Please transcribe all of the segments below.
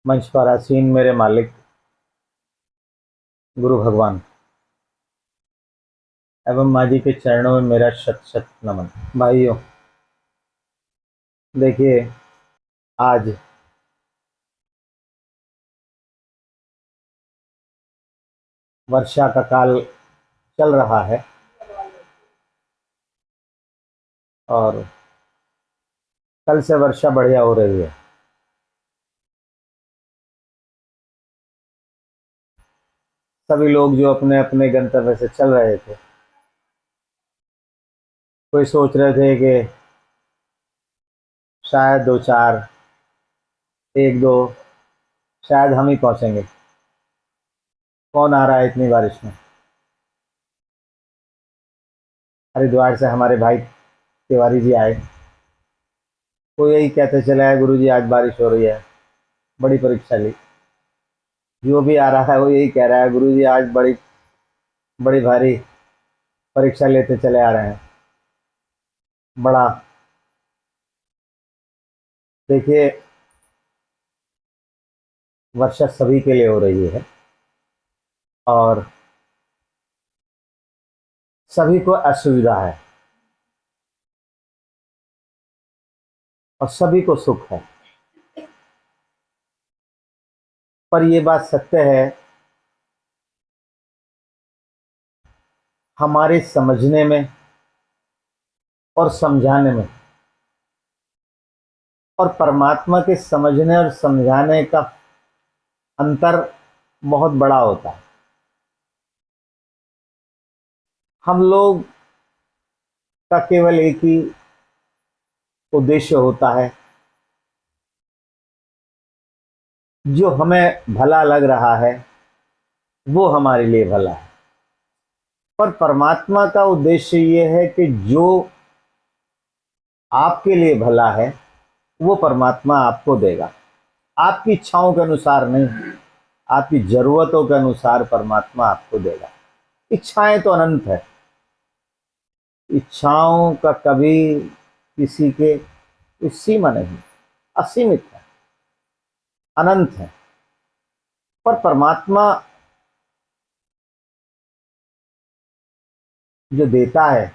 मंच पर आसीन मेरे मालिक गुरु भगवान एवं माँ जी के चरणों में मेरा शत शत नमन। भाइयों, देखिए, आज वर्षा का काल चल रहा है और कल से वर्षा बढ़िया हो रही है। सभी लोग जो अपने अपने गंतव्य से चल रहे थे, कोई सोच रहे थे कि शायद दो चार, एक दो, शायद हम ही पहुंचेंगे। कौन आ रहा है इतनी बारिश में? हरिद्वार से हमारे भाई तिवारी जी आए। वो यही कहते चले आए, गुरु जी आज बारिश हो रही है, बड़ी परीक्षा ली। जो भी आ रहा है वो यही कह रहा है, गुरु जी आज बड़ी बड़ी भारी परीक्षा लेते चले आ रहे हैं। बड़ा, देखिए, वर्षा सभी के लिए हो रही है और सभी को असुविधा है और सभी को सुख है। पर यह बात सत्य है, हमारे समझने में और समझाने में और परमात्मा के समझने और समझाने का अंतर बहुत बड़ा होता है। हम लोग का केवल एक ही उद्देश्य होता है, जो हमें भला लग रहा है वो हमारे लिए भला है। पर परमात्मा का उद्देश्य ये है कि जो आपके लिए भला है वो परमात्मा आपको देगा। आपकी इच्छाओं के अनुसार नहीं, आपकी जरूरतों के अनुसार परमात्मा आपको देगा। इच्छाएं तो अनंत है, इच्छाओं का कभी किसी के कोई सीमा नहीं, असीमित है, अनंत है। पर परमात्मा जो देता है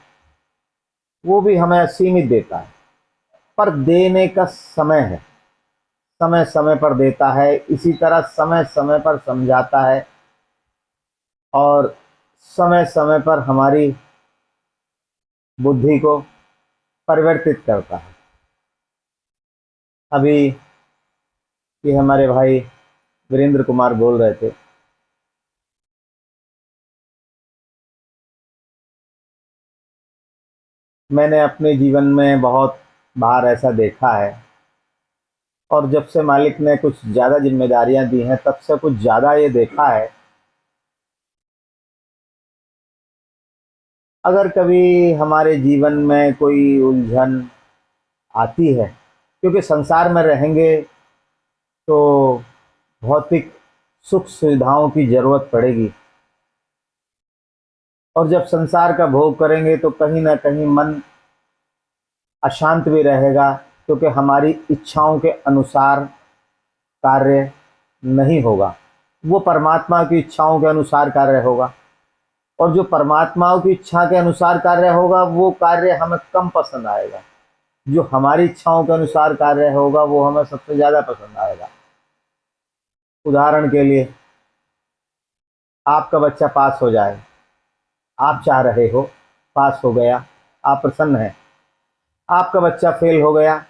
वो भी हमें असीमित देता है, पर देने का समय है, समय समय पर देता है। इसी तरह समय समय पर समझाता है और समय समय पर हमारी बुद्धि को परिवर्तित करता है। अभी ये हमारे भाई वीरेंद्र कुमार बोल रहे थे, मैंने अपने जीवन में बहुत बार ऐसा देखा है और जब से मालिक ने कुछ ज़्यादा जिम्मेदारियां दी हैं तब से कुछ ज़्यादा ये देखा है। अगर कभी हमारे जीवन में कोई उलझन आती है, क्योंकि संसार में रहेंगे तो भौतिक सुख सुविधाओं की जरूरत पड़ेगी और जब संसार का भोग करेंगे तो कहीं ना कहीं मन अशांत भी रहेगा, क्योंकि हमारी इच्छाओं के अनुसार कार्य नहीं होगा, वो परमात्मा की इच्छाओं के अनुसार कार्य होगा। और जो परमात्माओं की इच्छा के अनुसार कार्य होगा वो कार्य हमें कम पसंद आएगा, जो हमारी इच्छाओं के अनुसार कार्य होगा वो हमें सबसे ज़्यादा पसंद आएगा। उदाहरण के लिए, आपका बच्चा पास हो जाए, आप चाह रहे हो, पास हो गया, आप प्रसन्न हैं। आपका बच्चा फेल हो गया,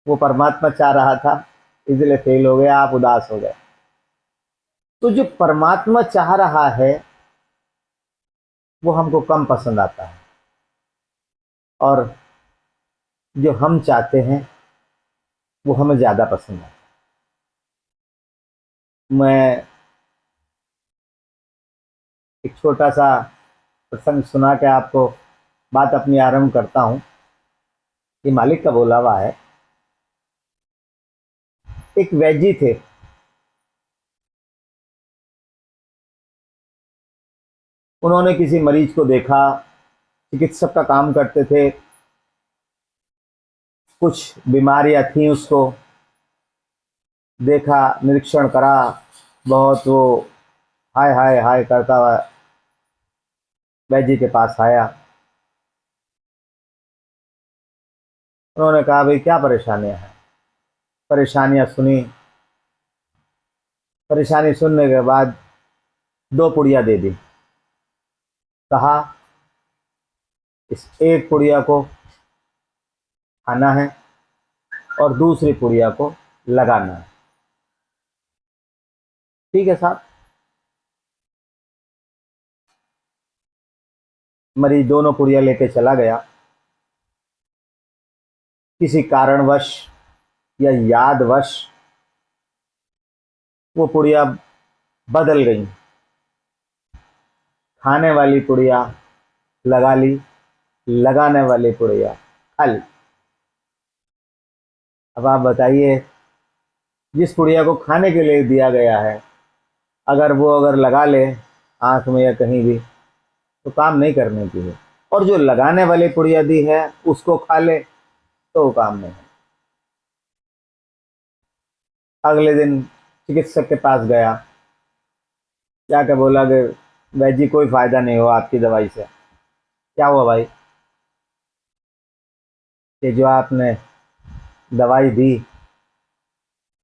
वो परमात्मा चाह रहा था इसलिए फेल हो गया, आप उदास हो गए। तो जो परमात्मा चाह रहा है वो हमको कम पसंद आता है और जो हम चाहते हैं वो हमें ज़्यादा पसंद आता है। मैं एक छोटा सा प्रसंग सुना के आपको बात अपनी आरंभ करता हूँ। ये मालिक का बोला हुआ है। एक वैद्य थे, उन्होंने किसी मरीज को देखा, चिकित्सक का काम करते थे, कुछ बीमारियां थी उसको, देखा, निरीक्षण करा, बहुत वो हाय हाय हाय करता हुआ वैद्य जी के पास आया। उन्होंने कहा भाई क्या परेशानियां हैं। परेशानियां सुनी। परेशानी सुनने के बाद 2 पुड़िया दे दी। कहा इस एक पुड़िया को खाना है और दूसरी पुड़िया को लगाना है। ठीक है साहब। मरीज दोनों पुड़िया लेके चला गया। किसी कारणवश या यादवश वो पुड़िया बदल गई। खाने वाली पुड़िया लगा ली, लगाने वाली पुड़िया खा ली। अब आप बताइए, जिस पुड़िया को खाने के लिए दिया गया है, अगर लगा ले आंख में या कहीं भी, तो काम नहीं करने की है। और जो लगाने वाली पुड़िया दी है उसको खा ले तो वो काम नहीं है। अगले दिन चिकित्सक के पास गया, जाकर बोला कि वैद्य जी कोई फायदा नहीं हुआ आपकी दवाई से। क्या हुआ भाई? कि जो आपने दवाई दी,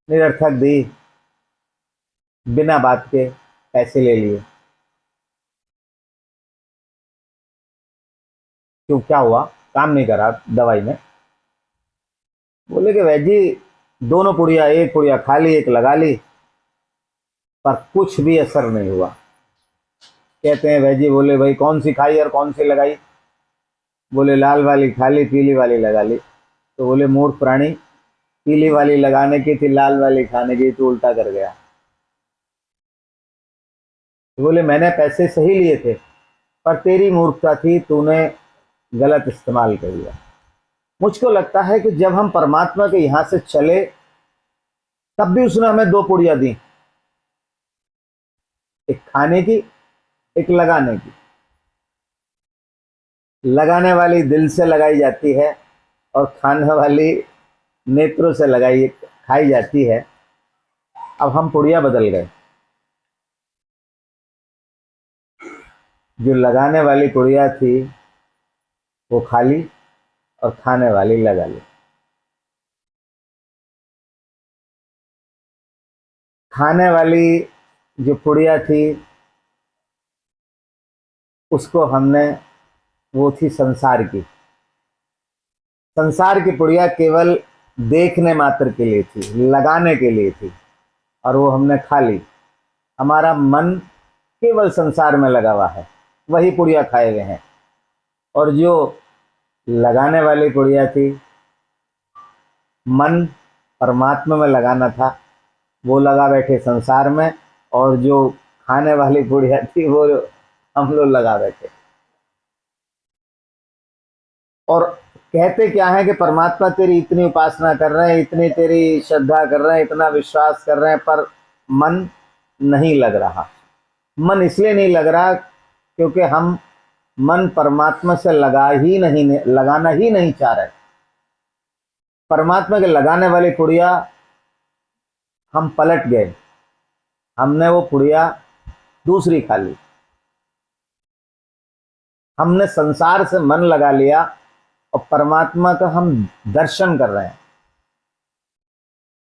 निरर्थक दी, बिना बात के पैसे ले लिए। क्यों, क्या हुआ? काम नहीं करा दवाई में? बोले कि वैद्य जी दोनों पुड़िया, एक पुड़िया खा ली, एक लगा ली, पर कुछ भी असर नहीं हुआ। कहते हैं वैद्य जी बोले भाई कौन सी खाई और कौन सी लगाई? बोले लाल वाली खा ली, पीली वाली लगा ली। तो बोले मूर्ख प्राणी, पीली वाली लगाने की थी, लाल वाली खाने की, तो उल्टा कर गया। तो बोले मैंने पैसे सही लिए थे, पर तेरी मूर्खता थी, तूने गलत इस्तेमाल कर लिया। मुझको लगता है कि जब हम परमात्मा के यहां से चले, तब भी उसने हमें 2 पुड़िया दी, एक खाने की, एक लगाने की। लगाने वाली दिल से लगाई जाती है और खाने वाली नेत्रों से लगाई खाई जाती है। अब हम पुड़िया बदल गए। जो लगाने वाली पुड़िया थी वो खा ली और खाने वाली लगा ली। खाने वाली जो पुड़िया थी उसको हमने, वो थी संसार की। संसार की पुड़िया केवल देखने मात्र के लिए थी, लगाने के लिए थी, और वो हमने खा ली। हमारा मन केवल संसार में लगा हुआ है, वही पुड़िया खाए हुए हैं। और जो लगाने वाली पुड़िया थी, मन परमात्मा में लगाना था, वो लगा बैठे संसार में। और जो खाने वाली पुड़िया थी वो हम लोग लगा बैठे। और कहते क्या है कि परमात्मा तेरी इतनी उपासना कर रहे हैं, इतनी तेरी श्रद्धा कर रहे हैं, इतना विश्वास कर रहे हैं, पर मन नहीं लग रहा। मन इसलिए नहीं लग रहा क्योंकि हम मन परमात्मा से लगाना ही नहीं चाह रहे। परमात्मा के लगाने वाली पुड़िया हम पलट गए, हमने वो पुड़िया दूसरी खा ली। हमने संसार से मन लगा लिया और परमात्मा का हम दर्शन कर रहे हैं।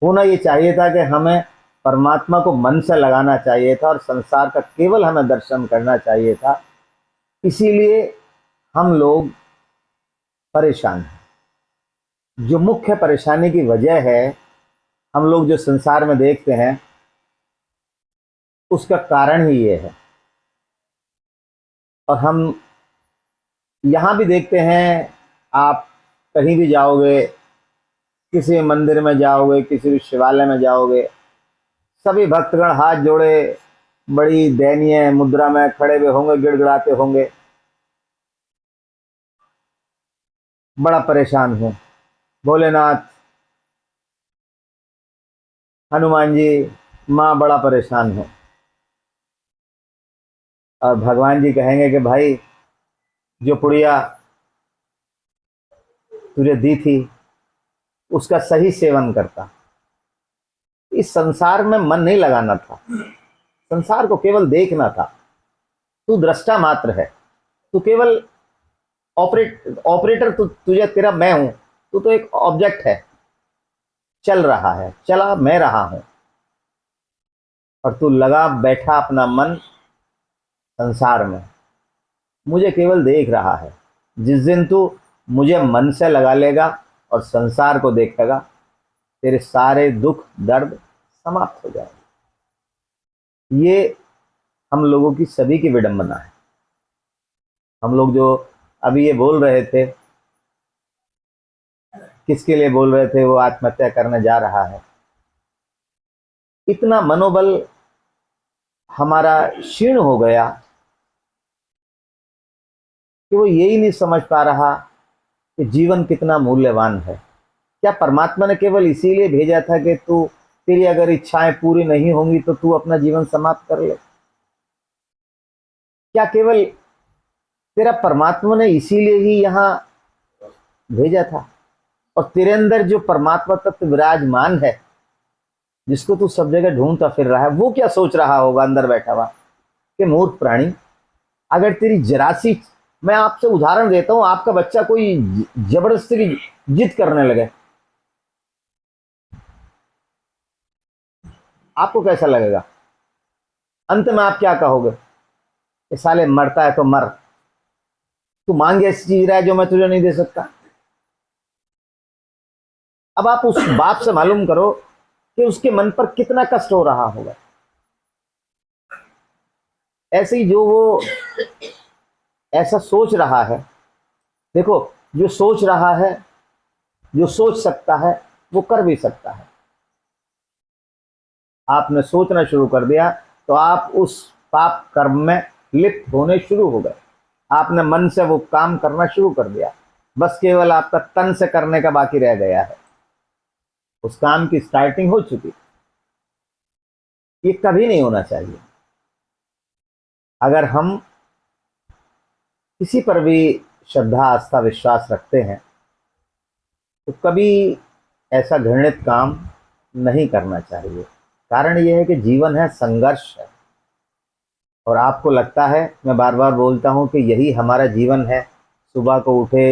होना ये चाहिए था कि हमें परमात्मा को मन से लगाना चाहिए था और संसार का केवल हमें दर्शन करना चाहिए था। इसीलिए हम लोग परेशान हैं। जो मुख्य परेशानी की वजह है, हम लोग जो संसार में देखते हैं, उसका कारण ही ये है। और हम यहाँ भी देखते हैं, आप कहीं भी जाओगे, किसी मंदिर में जाओगे, किसी भी शिवालय में जाओगे, सभी भक्तगण हाथ जोड़े बड़ी दयनीय मुद्रा में खड़े हुए होंगे, गिड़गिड़ाते होंगे, बड़ा परेशान हूं, भोलेनाथ, हनुमान जी, माँ बड़ा परेशान हूं। और भगवान जी कहेंगे कि भाई जो पुड़िया तुझे दी थी उसका सही सेवन करता, इस संसार में मन नहीं लगाना था, संसार को केवल देखना था। तू दृष्टा मात्र है, तू केवल ऑपरेटर, तुझे तेरा मैं हूं, तू तो एक ऑब्जेक्ट है, चल रहा है, चला मैं रहा हूं, और तू लगा बैठा अपना मन संसार में, मुझे केवल देख रहा है। जिस दिन तू मुझे मन से लगा लेगा और संसार को देखेगा, तेरे सारे दुख दर्द समाप्त हो जाएंगे। ये हम लोगों की सभी की विडंबना है। हम लोग जो अभी ये बोल रहे थे, किसके लिए बोल रहे थे, वो आत्महत्या करने जा रहा है, इतना मनोबल हमारा क्षीण हो गया कि वो यही नहीं समझ पा रहा कि जीवन कितना मूल्यवान है। क्या परमात्मा ने केवल इसीलिए भेजा था कि तू, तेरी अगर इच्छाएं पूरी नहीं होंगी तो तू अपना जीवन समाप्त कर ले? क्या केवल तेरा परमात्मा ने इसीलिए ही यहाँ भेजा था? और तेरे अंदर जो परमात्मा तत्व विराजमान है, जिसको तू सब जगह ढूंढता फिर रहा है, वो क्या सोच रहा होगा अंदर बैठा हुआ कि मूर्ख प्राणी, अगर तेरी जरा सी, मैं आपसे उदाहरण देता हूं, आपका बच्चा कोई जबरदस्ती की जिद करने लगे, आपको कैसा लगेगा? अंत में आप क्या कहोगे? कि साले मरता है तो मर, तू मांगे ऐसी चीज रहा है जो मैं तुझे नहीं दे सकता। अब आप उस बाप से मालूम करो कि उसके मन पर कितना कष्ट हो रहा होगा। ऐसे ही जो वो ऐसा सोच रहा है, देखो, जो सोच रहा है, जो सोच सकता है, वो कर भी सकता है। आपने सोचना शुरू कर दिया तो आप उस पाप कर्म में लिप्त होने शुरू हो गए। आपने मन से वो काम करना शुरू कर दिया, बस केवल आपका तन से करने का बाकी रह गया है। उस काम की स्टार्टिंग हो चुकी। ये कभी नहीं होना चाहिए। अगर हम किसी पर भी श्रद्धा आस्था विश्वास रखते हैं तो कभी ऐसा घृणित काम नहीं करना चाहिए। कारण यह है कि जीवन है, संघर्ष है, और आपको लगता है, मैं बार बार बोलता हूं कि यही हमारा जीवन है, सुबह को उठे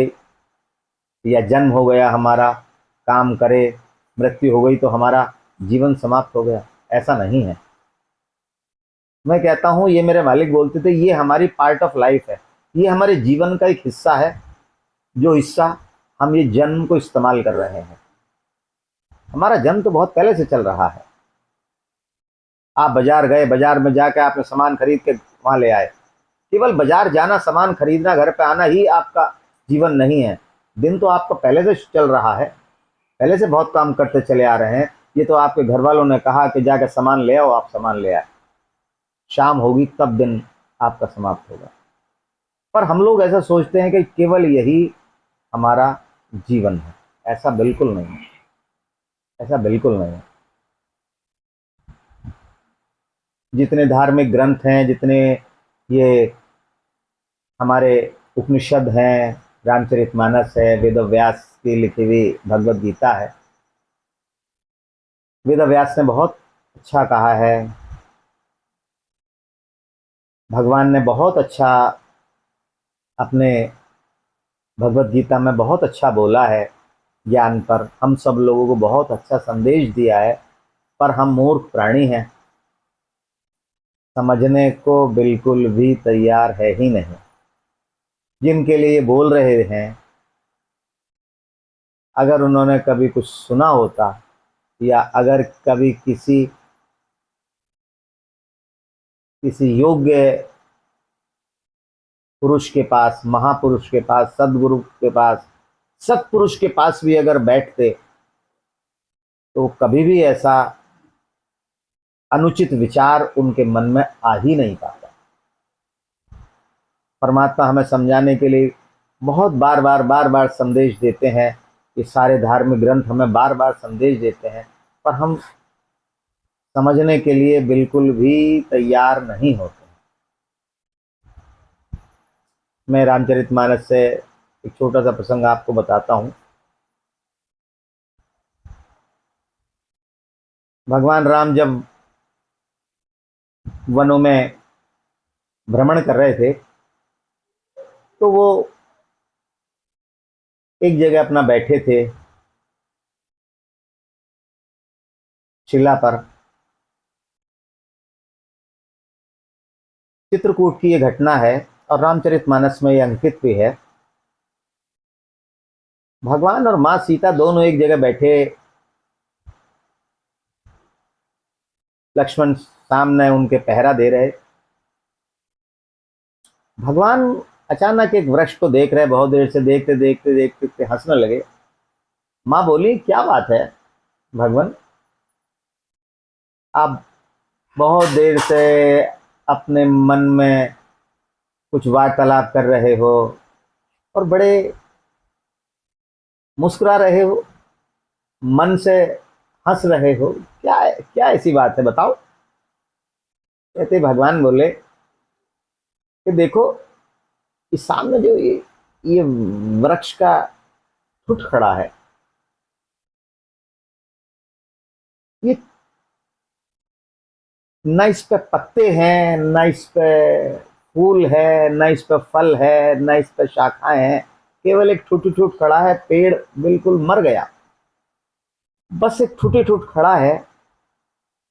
या जन्म हो गया हमारा, काम करे, मृत्यु हो गई तो हमारा जीवन समाप्त हो गया। ऐसा नहीं है। मैं कहता हूं, ये मेरे मालिक बोलते थे, ये हमारी पार्ट ऑफ लाइफ है, ये हमारे जीवन का एक हिस्सा है, जो हिस्सा हम ये जन्म को इस्तेमाल कर रहे हैं। हमारा जन्म तो बहुत पहले से चल रहा है। आप बाजार गए, बाजार में जाकर आपने सामान खरीद के वहां ले आए। केवल बाजार जाना, सामान खरीदना, घर पे आना ही आपका जीवन नहीं है। दिन तो आपका पहले से चल रहा है, पहले से बहुत काम करते चले आ रहे हैं। ये तो आपके घर वालों ने कहा कि जाकर सामान ले आओ, आप सामान ले आए, शाम होगी तब दिन आपका समाप्त होगा। पर हम लोग ऐसा सोचते हैं कि केवल यही हमारा जीवन है। ऐसा बिल्कुल नहीं है, ऐसा बिल्कुल नहीं है। जितने धार्मिक ग्रंथ हैं, जितने ये हमारे उपनिषद हैं, रामचरितमानस है, वेद व्यास की लिखी हुई भगवत गीता है, वेद व्यास ने बहुत अच्छा कहा है, भगवान ने बहुत अच्छा अपने भगवत गीता में बहुत अच्छा बोला है। ज्ञान पर हम सब लोगों को बहुत अच्छा संदेश दिया है, पर हम मूर्ख प्राणी हैं, समझने को बिल्कुल भी तैयार है ही नहीं। जिनके लिए बोल रहे हैं, अगर उन्होंने कभी कुछ सुना होता, या अगर कभी किसी किसी योग्य पुरुष के पास, महापुरुष के पास, सदगुरु के पास, सत्पुरुष के पास भी अगर बैठते तो कभी भी ऐसा अनुचित विचार उनके मन में आ ही नहीं पाता। परमात्मा हमें समझाने के लिए बहुत बार बार संदेश देते हैं। ये सारे धार्मिक ग्रंथ हमें बार बार संदेश देते हैं, पर हम समझने के लिए बिल्कुल भी तैयार नहीं होते। मैं रामचरितमानस से एक छोटा सा प्रसंग आपको बताता हूँ। भगवान राम जब वनों में भ्रमण कर रहे थे तो वो एक जगह अपना बैठे थे शिला पर। चित्रकूट की ये घटना है और रामचरितमानस में ये अंकित भी है। भगवान और मां सीता दोनों एक जगह बैठे, लक्ष्मण सामने उनके पहरा दे रहे। भगवान अचानक एक वृक्ष को देख रहे, बहुत देर से देखते देखते देखते देखते हंसने लगे। मां बोली, क्या बात है भगवान, आप बहुत देर से अपने मन में कुछ वार्तालाप कर रहे हो और बड़े मुस्कुरा रहे हो, मन से हंस रहे हो, क्या क्या ऐसी बात है, बताओ। कहते भगवान बोले कि देखो, इस सामने जो ये वृक्ष का फुट खड़ा है, ये न इस पे पत्ते हैं, न इस पे फूल है, न इस पे फल है, न इस पे शाखाएं हैं, केवल एक ठुटी ठुट खड़ा है। पेड़ बिल्कुल मर गया, बस एक ठुटी ठुट खड़ा है।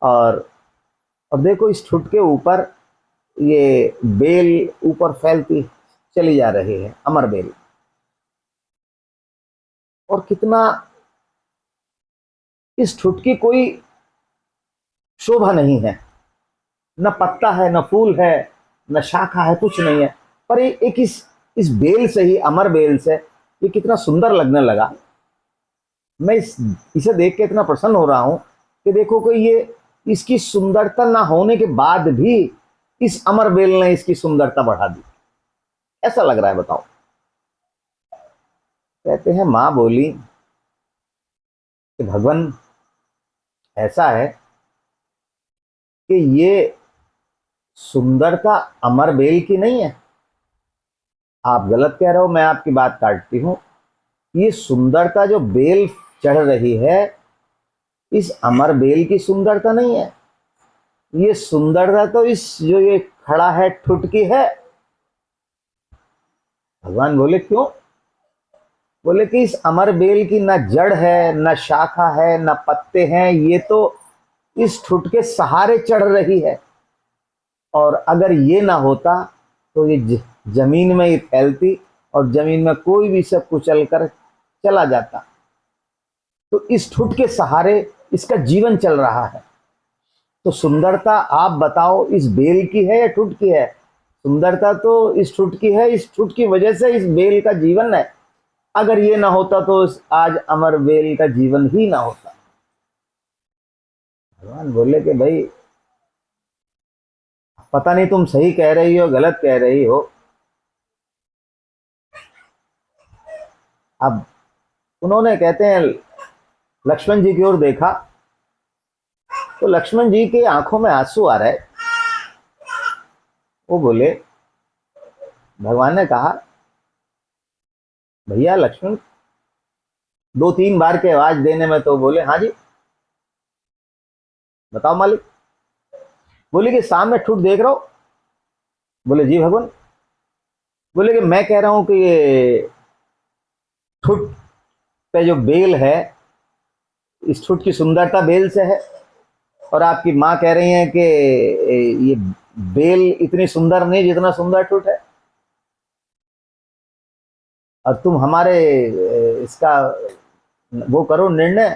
और और देखो, इस ठुट के ऊपर ये बेल ऊपर फैलती चली जा रही है, अमर बेल। और कितना, इस ठुट की कोई शोभा नहीं है, न पत्ता है, न फूल है, न शाखा है, कुछ नहीं है। पर एक इस बेल से ही, अमर बेल से, ये कितना सुंदर लगने लगा। मैं इसे देख के इतना प्रसन्न हो रहा हूं कि देखो कि ये, इसकी सुंदरता ना होने के बाद भी इस अमर बेल ने इसकी सुंदरता बढ़ा दी। ऐसा लग रहा है, बताओ। कहते हैं, मां बोली कि भगवान, ऐसा है कि ये सुंदरता अमर बेल की नहीं है, आप गलत कह रहे हो, मैं आपकी बात काटती हूं। ये सुंदरता जो बेल चढ़ रही है, इस अमर बेल की सुंदरता नहीं है। ये सुंदरता तो इस जो ये खड़ा है ठुट की है। भगवान बोले, क्यों? बोले कि इस अमर बेल की ना जड़ है, ना शाखा है, ना पत्ते हैं, ये तो इस ठुट के सहारे चढ़ रही है। और अगर ये ना होता तो ये जमीन में ही फैलती और जमीन में कोई भी सब कुचल कर चला जाता। तो इस ठुट के सहारे इसका जीवन चल रहा है। तो सुंदरता आप बताओ, इस बेल की है या ठुट की है? सुंदरता तो इस ठुट की है, इस ठुट की वजह से इस बेल का जीवन है। अगर ये ना होता तो आज अमर बेल का जीवन ही ना होता। भगवान बोले कि भाई, पता नहीं तुम सही कह रही हो गलत कह रही हो। अब उन्होंने, कहते हैं, लक्ष्मण जी की ओर देखा तो लक्ष्मण जी के आंखों में आंसू आ रहे। वो बोले, भगवान ने कहा, भैया लक्ष्मण, दो तीन बार के आवाज देने में तो बोले, हाँ जी बताओ मालिक। बोले कि सामने ठुट देख रहा हो? बोले, जी भगवान। बोले कि मैं कह रहा हूं कि ये ठुट पे जो बेल है, इस ठुट की सुंदरता बेल से है। और आपकी माँ कह रही है कि ये बेल इतनी सुंदर नहीं जितना सुंदर ठुट है। और तुम हमारे इसका वो करो निर्णय।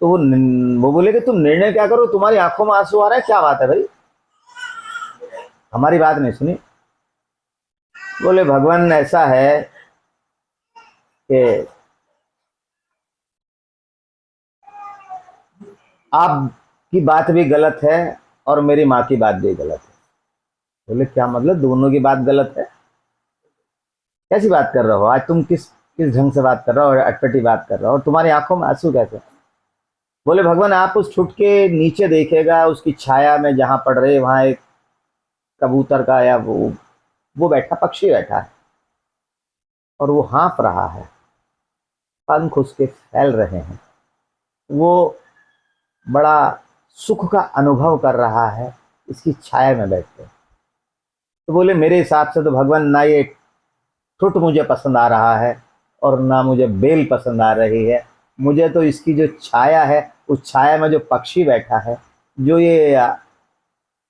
तो वो बोले कि तुम निर्णय क्या करो, तुम्हारी आंखों में आंसू आ रहा है, क्या बात है भाई? हमारी बात नहीं सुनी। बोले, भगवान ऐसा है कि आपकी बात भी गलत है और मेरी माँ की बात भी गलत है। बोले, क्या मतलब, दोनों की बात गलत है? कैसी बात कर रहे हो? आज तुम किस किस ढंग से बात कर रहे हो और अटपटी बात कर रहे हो, और तुम्हारी आंखों में आंसू कैसे? बोले, भगवान आप उस ठुट के नीचे देखेगा, उसकी छाया में जहां पड़ रहे, वहां एक कबूतर का या वो बैठा, पक्षी बैठा है और वो हाँफ रहा है, पंख उसके फैल रहे हैं। वो बड़ा सुख का अनुभव कर रहा है इसकी छाया में बैठ कर। तो बोले मेरे हिसाब से तो भगवान ना ये ठुट मुझे पसंद आ रहा है और ना मुझे बेल पसंद आ रही है, मुझे तो इसकी जो छाया है, उस छाया में जो पक्षी बैठा है, जो ये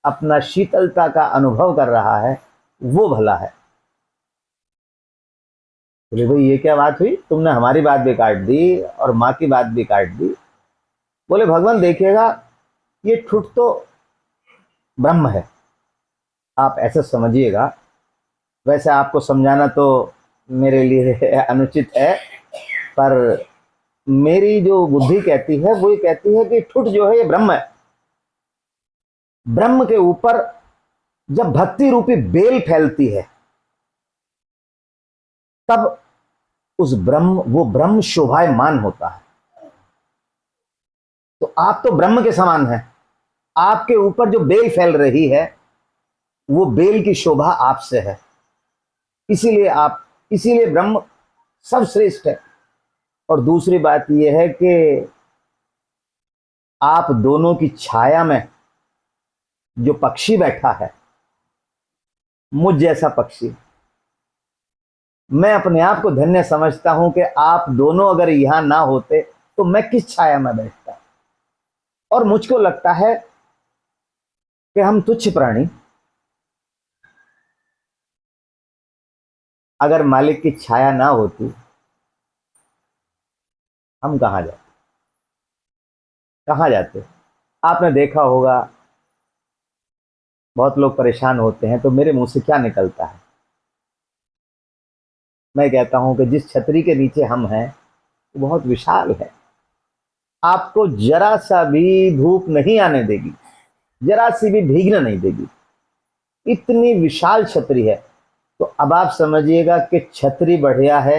अपना शीतलता का अनुभव कर रहा है, वो भला है। बोले भाई ये क्या बात हुई, तुमने हमारी बात भी काट दी और माँ की बात भी काट दी। बोले भगवान देखिएगा, ये ठुट तो ब्रह्म है, आप ऐसे समझिएगा। वैसे आपको समझाना तो मेरे लिए अनुचित है, पर मेरी जो बुद्धि कहती है वो ये कहती है कि ठुट जो है ये ब्रह्म है। ब्रह्म के ऊपर जब भक्ति रूपी बेल फैलती है, तब उस ब्रह्म, वो ब्रह्म शोभायमान होता है। तो आप तो ब्रह्म के समान हैं, आपके ऊपर जो बेल फैल रही है वो बेल की शोभा आपसे है, इसीलिए ब्रह्म सब श्रेष्ठ है। और दूसरी बात यह है कि आप दोनों की छाया में जो पक्षी बैठा है, मुझ जैसा पक्षी, मैं अपने आप को धन्य समझता हूं कि आप दोनों अगर यहां ना होते तो मैं किस छाया में बैठता। और मुझको लगता है कि हम तुच्छ प्राणी, अगर मालिक की छाया ना होती, हम कहां जाते, कहां जाते। आपने देखा होगा बहुत लोग परेशान होते हैं तो मेरे मुंह से क्या निकलता है, मैं कहता हूं कि जिस छतरी के नीचे हम हैं वो बहुत विशाल है, आपको जरा सा भी धूप नहीं आने देगी, जरा सी भी भीगने नहीं देगी, इतनी विशाल छतरी है। तो अब आप समझिएगा कि छतरी बढ़िया है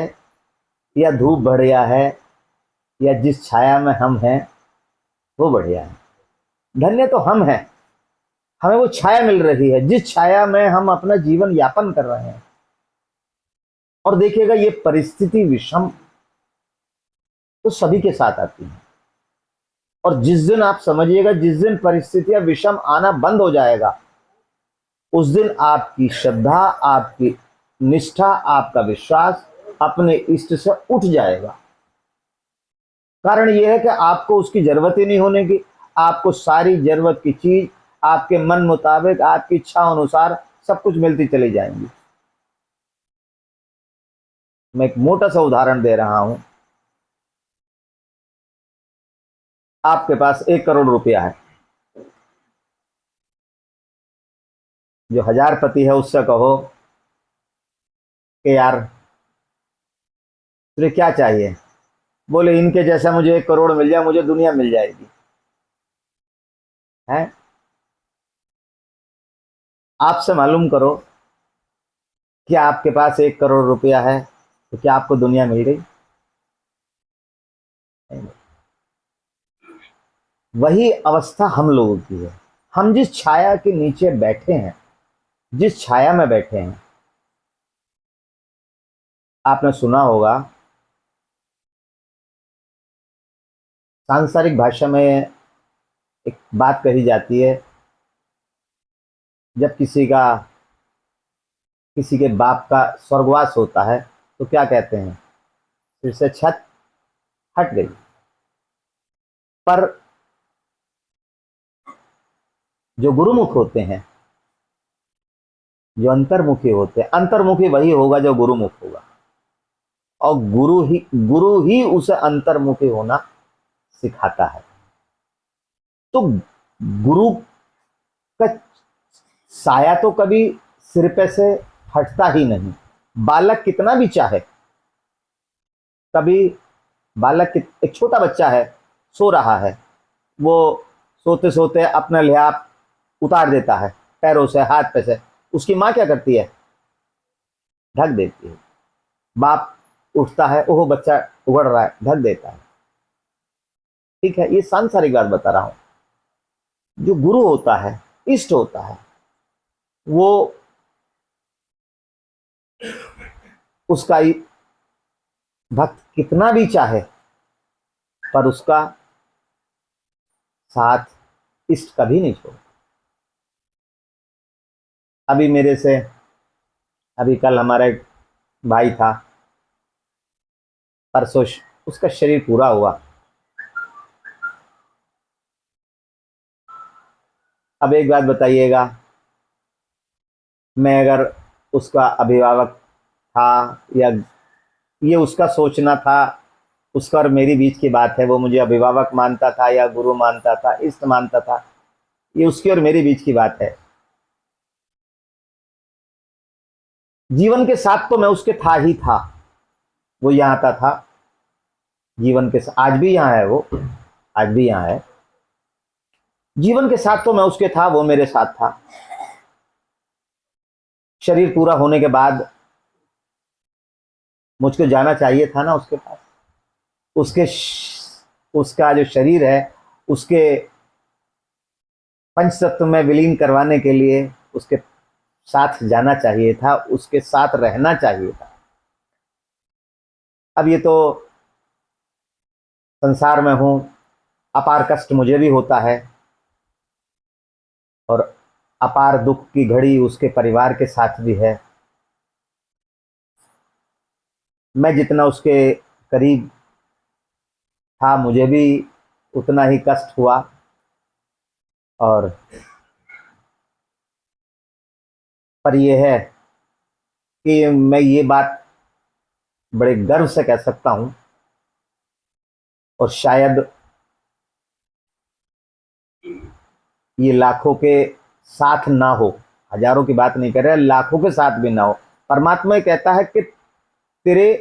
या धूप बढ़िया है, या जिस छाया में हम हैं वो बढ़िया है। धन्य तो हम हैं, हमें वो छाया मिल रही है जिस छाया में हम अपना जीवन यापन कर रहे हैं। और देखिएगा ये परिस्थिति विषम तो सभी के साथ आती है, और जिस दिन आप समझिएगा, जिस दिन परिस्थितियां विषम आना बंद हो जाएगा, उस दिन आपकी श्रद्धा, आपकी निष्ठा, आपका विश्वास अपने इष्ट से उठ जाएगा। कारण यह है कि आपको उसकी जरूरत ही नहीं होने की, आपको सारी जरूरत की चीज आपके मन मुताबिक, आपकी इच्छा अनुसार सब कुछ मिलती चली जाएंगी। मैं एक मोटा सा उदाहरण दे रहा हूं। आपके पास 1 करोड़ रुपया है, जो हजारपति है उससे कहो कि यार तुझे क्या चाहिए, बोले इनके जैसा मुझे 1 करोड़ मिल जाए, मुझे दुनिया मिल जाएगी। है, आपसे मालूम करो कि आपके पास 1 करोड़ रुपया है तो क्या आपको दुनिया मिल गई? नहीं। वही अवस्था हम लोगों की है। हम जिस छाया के नीचे बैठे हैं, जिस छाया में बैठे हैं, आपने सुना होगा सांसारिक भाषा में एक बात कही जाती है, जब किसी के बाप का स्वर्गवास होता है तो क्या कहते हैं, फिर से छत हट गई। पर जो गुरुमुख होते हैं, जो अंतर्मुखी होते हैं, अंतर्मुखी वही होगा जो गुरुमुख होगा, और गुरु ही उसे अंतर्मुखी होना सिखाता है। तो गुरु का साया तो कभी सिर पे से हटता ही नहीं। बालक कितना भी चाहे, कभी एक छोटा बच्चा है, सो रहा है, वो सोते सोते अपना लिहाफ उतार देता है पैरों से, हाथ पे से, उसकी माँ क्या करती है, ढक देती है। बाप उठता है, ओह बच्चा उगड़ रहा है, ढक देता है। ठीक है, ये सांसारिक बात बता रहा हूं। जो गुरु होता है, इष्ट होता है, वो उसका भक्त कितना भी चाहे, पर उसका साथ इष्ट कभी नहीं छोड़ता। अभी मेरे से, अभी कल हमारा एक भाई था, परसों उसका शरीर पूरा हुआ। अब एक बात बताइएगा, मैं अगर उसका अभिभावक था, या ये उसका सोचना था, उसका और मेरी बीच की बात है, वो मुझे अभिभावक मानता था या गुरु मानता था, इष्ट मानता था, ये उसकी और मेरी बीच की बात है। जीवन के साथ तो मैं उसके था ही था, वो यहाँ आता था जीवन के साथ, आज भी यहाँ है, वो आज भी यहाँ है। जीवन के साथ तो मैं उसके था, वो मेरे साथ था। शरीर पूरा होने के बाद मुझको जाना चाहिए था ना उसके पास, उसका जो शरीर है उसके पंच तत्व में विलीन करवाने के लिए उसके साथ जाना चाहिए था, उसके साथ रहना चाहिए था। अब ये तो संसार में हूं, अपार कष्ट मुझे भी होता है, और अपार दुख की घड़ी उसके परिवार के साथ भी है। मैं जितना उसके करीब था, मुझे भी उतना ही कष्ट हुआ, और पर यह है कि मैं ये बात बड़े गर्व से कह सकता हूं, और शायद ये लाखों के साथ ना हो, हजारों की बात नहीं कर रहे, लाखों के साथ भी ना हो। परमात्मा ये कहता है कि तेरे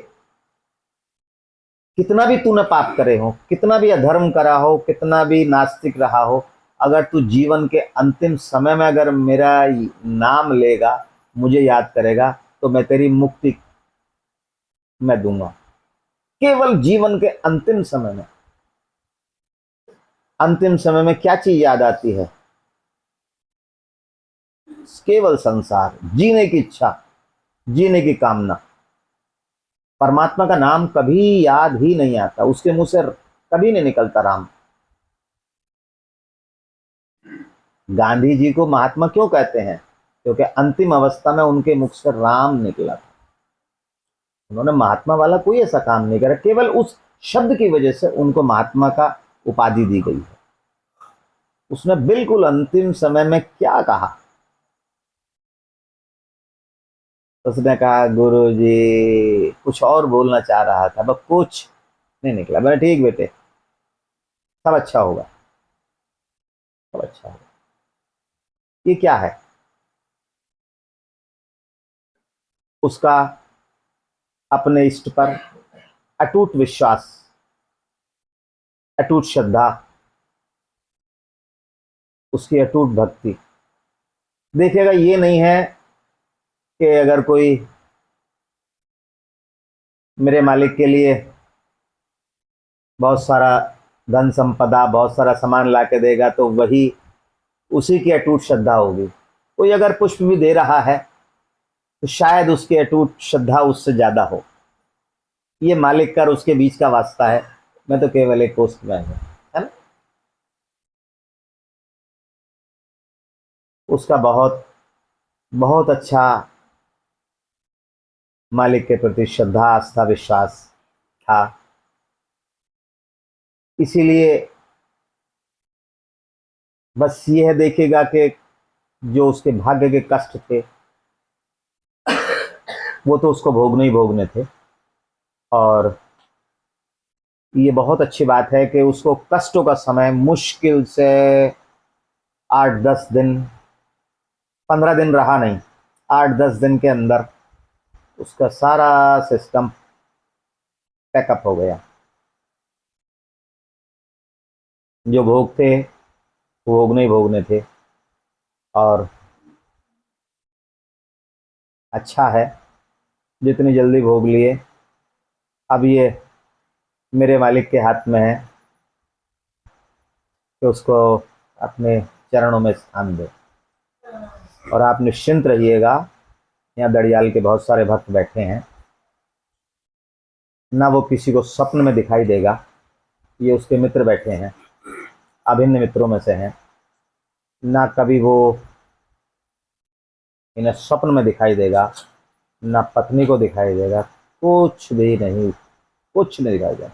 कितना भी तूने पाप करे हो, कितना भी अधर्म करा हो, कितना भी नास्तिक रहा हो, अगर तू जीवन के अंतिम समय में अगर मेरा नाम लेगा, मुझे याद करेगा, तो मैं तेरी मुक्ति मैं दूंगा। केवल जीवन के अंतिम समय में, अंतिम समय में क्या चीज याद आती है? केवल संसार, जीने की इच्छा, जीने की कामना। परमात्मा का नाम कभी याद ही नहीं आता, उसके मुंह से कभी नहीं निकलता राम। गांधी जी को महात्मा क्यों कहते हैं? क्योंकि अंतिम अवस्था में उनके मुख से राम निकला था। उन्होंने महात्मा वाला कोई ऐसा काम नहीं करा, केवल उस शब्द की वजह से उनको महात्मा का उपाधि दी गई है। उसने बिल्कुल अंतिम समय में क्या कहा? उसने कहा, गुरु जी, कुछ और बोलना चाह रहा था, बस कुछ नहीं निकला। मैंने ठीक बेटे, सब अच्छा होगा, सब अच्छा होगा। ये क्या है? उसका अपने इष्ट पर अटूट विश्वास, अटूट श्रद्धा, उसकी अटूट भक्ति। देखिएगा, ये नहीं है कि अगर कोई मेरे मालिक के लिए बहुत सारा धन संपदा, बहुत सारा सामान ला के देगा तो वही उसी की अटूट श्रद्धा होगी। कोई अगर पुष्प भी दे रहा है तो शायद उसकी अटूट श्रद्धा उससे ज्यादा हो। ये मालिक का और उसके बीच का वास्ता है। मैं तो केवल एक पोस्टमैन हूं, है ना। उसका बहुत बहुत अच्छा मालिक के प्रति श्रद्धा, आस्था, विश्वास था। इसीलिए बस ये है, देखिएगा कि जो उसके भाग्य के कष्ट थे वो तो उसको भोगने ही भोगने थे। और ये बहुत अच्छी बात है कि उसको कष्टों का समय मुश्किल से 8-10 दिन, 15 दिन रहा नहीं, 8-10 दिन के अंदर उसका सारा सिस्टम पैकअप हो गया। जो भोग थे वो भोगने ही भोगने थे। और अच्छा है, जितनी जल्दी भोग लिए। अब ये मेरे मालिक के हाथ में है कि उसको अपने चरणों में स्थान दे। और आप निश्चिंत रहिएगा, यहाँ दड़ियाल के बहुत सारे भक्त बैठे हैं, ना वो किसी को स्वप्न में दिखाई देगा। ये उसके मित्र बैठे हैं, अभिन्न मित्रों में से हैं। ना कभी वो इन्हें स्वप्न में दिखाई देगा, ना पत्नी को दिखाई देगा, कुछ भी नहीं, कुछ नहीं दिखाई देगा।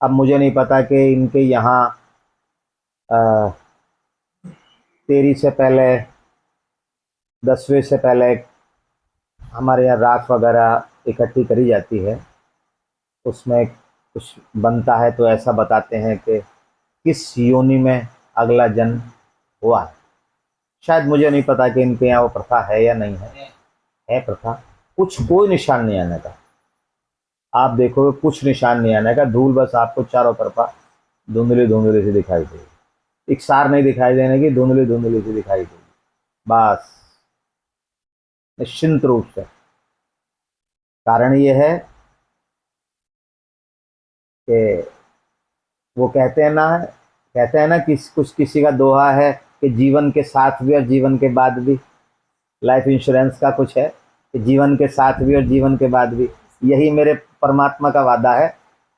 अब मुझे नहीं पता कि इनके यहाँ 13 से पहले, 10वें से पहले हमारे यहाँ राख वगैरह इकट्ठी करी जाती है, उसमें कुछ बनता है तो ऐसा बताते हैं कि किस योनि में अगला जन्म हुआ है। शायद मुझे नहीं पता कि इनके यहाँ वो प्रथा है या नहीं है प्रथा। कुछ कोई निशान नहीं आने का, आप देखोगे कुछ निशान नहीं आने का, धूल बस आपको चारों तरफा धुंधली धुंधली सी दिखाई देगी, इकसार नहीं दिखाई देने की, धुंधली धुंधली सी दिखाई देगी बस, निश्चिंत रूप से। कारण ये है कि वो कहते हैं ना कि कुछ किसी का दोहा है कि जीवन के साथ भी और जीवन के बाद भी, लाइफ इंश्योरेंस का कुछ है कि जीवन के साथ भी और जीवन के बाद भी। यही मेरे परमात्मा का वादा है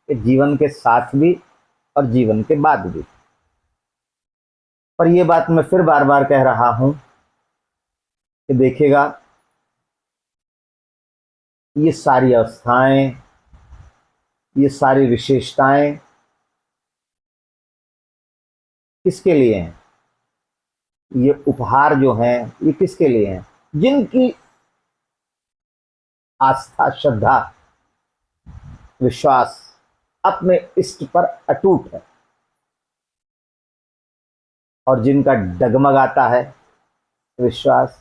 कि जीवन के साथ भी और जीवन के बाद भी। पर ये बात मैं फिर बार बार कह रहा हूं कि देखिएगा, ये सारी अवस्थाएं, ये सारी विशेषताएं किसके लिए हैं? ये उपहार जो हैं ये किसके लिए हैं? जिनकी आस्था, श्रद्धा, विश्वास अपने इष्ट पर अटूट है, और जिनका डगमगाता है विश्वास,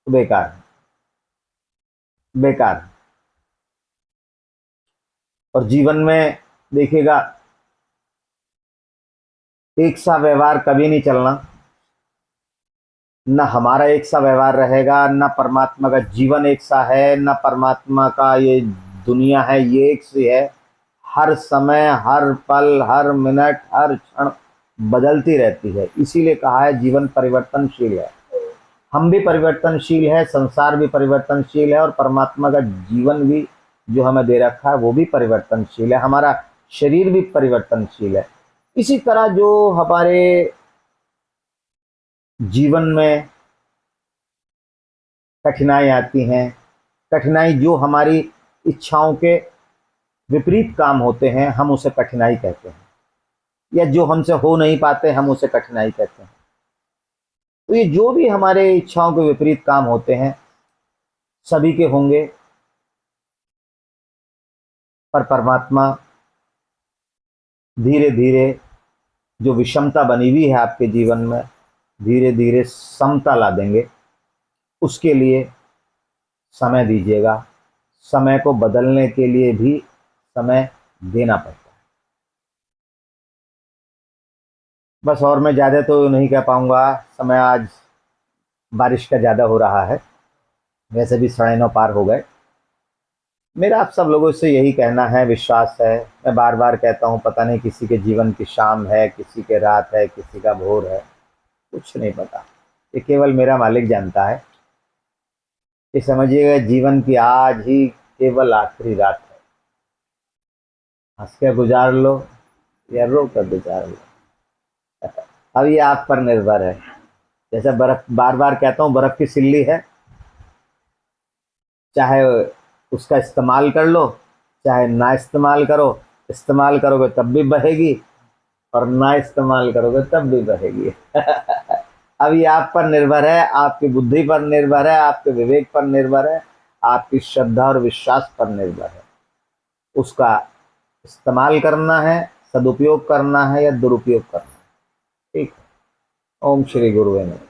बेकार बेकार। और जीवन में देखिएगा, एक सा व्यवहार कभी नहीं चलना, न हमारा एक सा व्यवहार रहेगा, न परमात्मा का जीवन एक सा है, न परमात्मा का ये दुनिया है ये एक सी है। हर समय, हर पल, हर मिनट, हर क्षण बदलती रहती है। इसीलिए कहा है जीवन परिवर्तनशील है। हम भी परिवर्तनशील है, संसार भी परिवर्तनशील है, और परमात्मा का जीवन भी जो हमें दे रखा है वो भी परिवर्तनशील है, हमारा शरीर भी परिवर्तनशील है। इसी तरह जो हमारे जीवन में कठिनाई आती हैं, कठिनाई जो हमारी इच्छाओं के विपरीत काम होते हैं, हम उसे कठिनाई कहते हैं, या जो हमसे हो नहीं पाते हम उसे कठिनाई कहते हैं। तो ये जो भी हमारे इच्छाओं के विपरीत काम होते हैं सभी के होंगे, पर परमात्मा धीरे धीरे जो विषमता बनी हुई है आपके जीवन में, धीरे धीरे समता ला देंगे। उसके लिए समय दीजिएगा, समय को बदलने के लिए भी समय देना पड़ता है। बस, और मैं ज़्यादा तो नहीं कह पाऊँगा। समय आज बारिश का ज़्यादा हो रहा है, वैसे भी 9:30 पार हो गए। मेरा आप सब लोगों से यही कहना है, विश्वास है, मैं बार बार कहता हूँ, पता नहीं किसी के जीवन की शाम है, किसी के रात है, किसी का भोर है, कुछ नहीं पता, ये केवल मेरा मालिक जानता है। ये समझिएगा जीवन की आज ही केवल आखिरी रात है। हंस के गुजार लो या रो कर गुजार लो, अब ये आप पर निर्भर है। जैसे बर्फ, बार बार कहता हूँ, बर्फ की सिल्ली है, चाहे उसका इस्तेमाल कर लो चाहे ना इस्तेमाल करो, इस्तेमाल करोगे तब भी बहेगी और ना इस्तेमाल करोगे तब भी बहेगी। अब ये आप पर निर्भर है, आपकी बुद्धि पर निर्भर है, आपके विवेक पर निर्भर है, आपकी श्रद्धा और विश्वास पर निर्भर है। उसका इस्तेमाल करना है, सदुपयोग करना है या दुरुपयोग करना है। ठीक है। ओम श्री गुरुवे नमः।